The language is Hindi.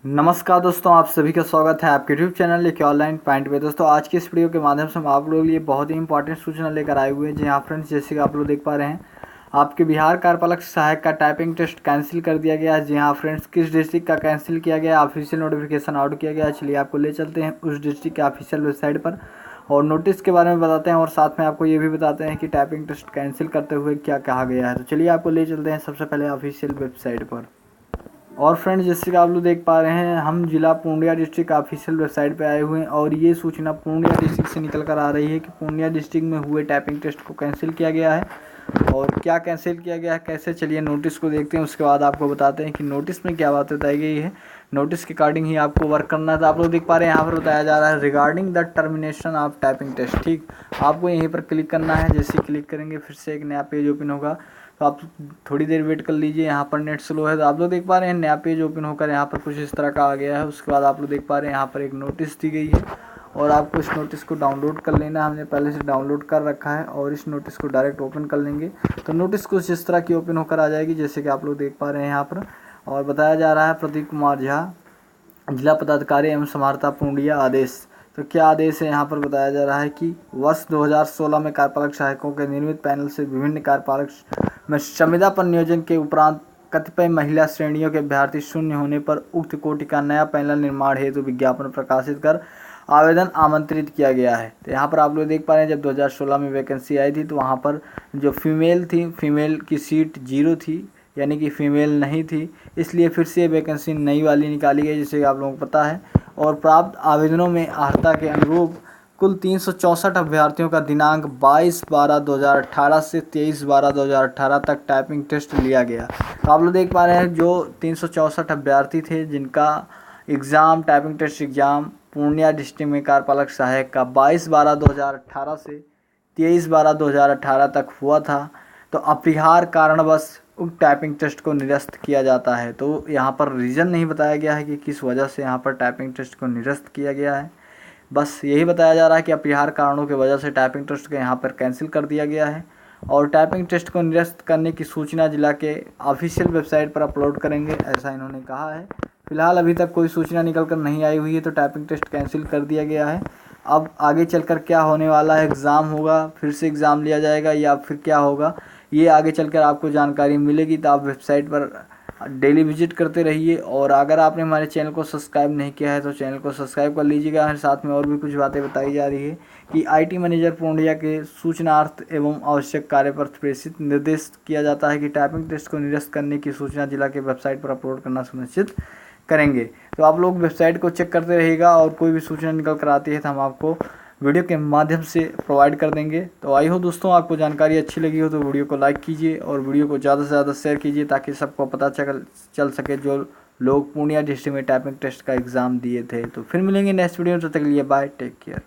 नमस्कार दोस्तों, आप सभी का स्वागत है आपके यूट्यूब चैनल लेके ऑनलाइन पॉइंट पे। दोस्तों आज की इस वीडियो के माध्यम से हम आप लोगों के लिए बहुत ही इंपॉर्टेंट सूचना लेकर आए हुए हैं। जी हाँ फ्रेंड्स, जैसे कि आप लोग देख पा रहे हैं, आपके बिहार कार्यपालक सहायक का टाइपिंग टेस्ट कैंसिल कर दिया गया है। जी हाँ फ्रेंड्स, किस डिस्ट्रिक्ट का कैंसिल किया गया, ऑफिशियल नोटिफिकेशन आउट किया गया है। चलिए आपको ले चलते हैं उस डिस्ट्रिक्ट के ऑफिशियल वेबसाइट पर और नोटिस के बारे में बताते हैं और साथ में आपको ये भी बताते हैं कि टाइपिंग टेस्ट कैंसिल करते हुए क्या कहा गया है। तो चलिए आपको ले चलते हैं सबसे पहले ऑफिशियल वेबसाइट पर। और फ्रेंड्स, जैसे कि आप लोग देख पा रहे हैं, हम जिला पूर्णिया डिस्ट्रिक्ट ऑफिशियल वेबसाइट पे आए हुए हैं और ये सूचना पूर्णिया डिस्ट्रिक्ट से निकल कर आ रही है कि पूर्णिया डिस्ट्रिक्ट में हुए टाइपिंग टेस्ट को कैंसिल किया गया है। और क्या कैंसिल किया गया है, कैसे, चलिए नोटिस को देखते हैं, उसके बाद आपको बताते हैं कि नोटिस में क्या बात बताई गई है। नोटिस के अकॉर्डिंग ही आपको वर्क करना है। तो आप लोग देख पा रहे हैं यहाँ पर बताया जा रहा है regarding the termination of typing test. ठीक, आपको यहीं पर क्लिक करना है। जैसे क्लिक करेंगे फिर से एक नया पेज ओपन होगा, तो आप थोड़ी देर वेट कर लीजिए। यहाँ पर नेट स्लो है, तो आप लोग देख पा रहे हैं नया पेज ओपन होकर यहाँ पर कुछ इस तरह का आ गया है। उसके बाद आप लोग देख पा रहे हैं यहाँ पर एक नोटिस दी गई है और आपको इस नोटिस को डाउनलोड कर लेना है। हमने पहले से डाउनलोड कर रखा है और इस नोटिस को डायरेक्ट ओपन कर लेंगे तो नोटिस कुछ इस तरह की ओपन होकर आ जाएगी, जैसे कि आप लोग देख पा रहे हैं यहाँ पर। और बताया जा रहा है प्रदीप कुमार झा, जिला पदाधिकारी एवं समाहर्ता पूर्णिया आदेश। तो क्या आदेश है, यहाँ पर बताया जा रहा है कि वर्ष 2016 में कार्यपालक सहायकों के निर्मित पैनल से विभिन्न कार्यपालक में संविदा पर नियोजन के उपरांत कतिपय महिला श्रेणियों के अभ्यर्थी शून्य होने पर उक्त कोटि का नया पैनल निर्माण हेतु विज्ञापन प्रकाशित कर आवेदन आमंत्रित किया गया है। तो यहाँ पर आप लोग देख पा रहे हैं, जब 2016 में वैकेंसी आई थी तो वहाँ पर जो फीमेल थी, फीमेल की सीट 0 थी, यानी कि फीमेल नहीं थी, इसलिए फिर से वैकेंसी नई वाली निकाली गई, जिसे आप लोगों को पता है। और प्राप्त आवेदनों में अर्हता के अनुरूप कुल 364 अभ्यर्थियों का दिनांक 22/12/2018 से 23/12/2018 तक टाइपिंग टेस्ट लिया गया। तो आप लोग देख पा रहे हैं जो 364 अभ्यर्थी थे जिनका exam, typing test exam Purnia district में कार्यपालक सहायक का 22/12/2018 से 23/12/2018 तक हुआ था, तो अपरिहार्य कारणवश उक्त टाइपिंग टेस्ट को निरस्त किया जाता है। तो यहाँ पर रीज़न नहीं बताया गया है कि किस वजह से यहाँ पर टाइपिंग टेस्ट को निरस्त किया गया है। बस यही बताया जा रहा है कि अपरिहार्य कारणों की वजह से टाइपिंग टेस्ट को यहाँ पर कैंसिल कर दिया गया है और टाइपिंग टेस्ट को निरस्त करने की सूचना जिला के ऑफिशियल वेबसाइट पर अपलोड करेंगे, ऐसा इन्होंने कहा है। फिलहाल अभी तक कोई सूचना निकल कर नहीं आई हुई है, तो टाइपिंग टेस्ट कैंसिल कर दिया गया है। अब आगे चलकर क्या होने वाला है, एग्ज़ाम होगा, फिर से एग्ज़ाम लिया जाएगा या फिर क्या होगा, ये आगे चलकर आपको जानकारी मिलेगी। तो आप वेबसाइट पर डेली विजिट करते रहिए और अगर आपने हमारे चैनल को सब्सक्राइब नहीं किया है तो चैनल को सब्सक्राइब कर लीजिएगा। साथ में और भी कुछ बातें बताई जा रही है कि आईटी मैनेजर पूर्णिया के सूचनार्थ एवं आवश्यक कार्य पर प्रेषित निर्देश किया जाता है कि टाइपिंग टेस्ट को निरस्त करने की सूचना जिला के वेबसाइट पर अपलोड करना सुनिश्चित करेंगे। तो आप लोग वेबसाइट को चेक करते रहिएगा और कोई भी सूचना निकल कर आती है तो हम आपको वीडियो के माध्यम से प्रोवाइड कर देंगे। तो आई हो दोस्तों, आपको जानकारी अच्छी लगी हो तो वीडियो को लाइक कीजिए और वीडियो को ज़्यादा से ज़्यादा शेयर कीजिए ताकि सबको पता चल सके जो लोग पूर्णिया डिस्ट्रिक्ट में टाइपिंग टेस्ट का एग्ज़ाम दिए थे। तो फिर मिलेंगे नेक्स्ट वीडियो में, तब तक के लिए बाय, टेक केयर।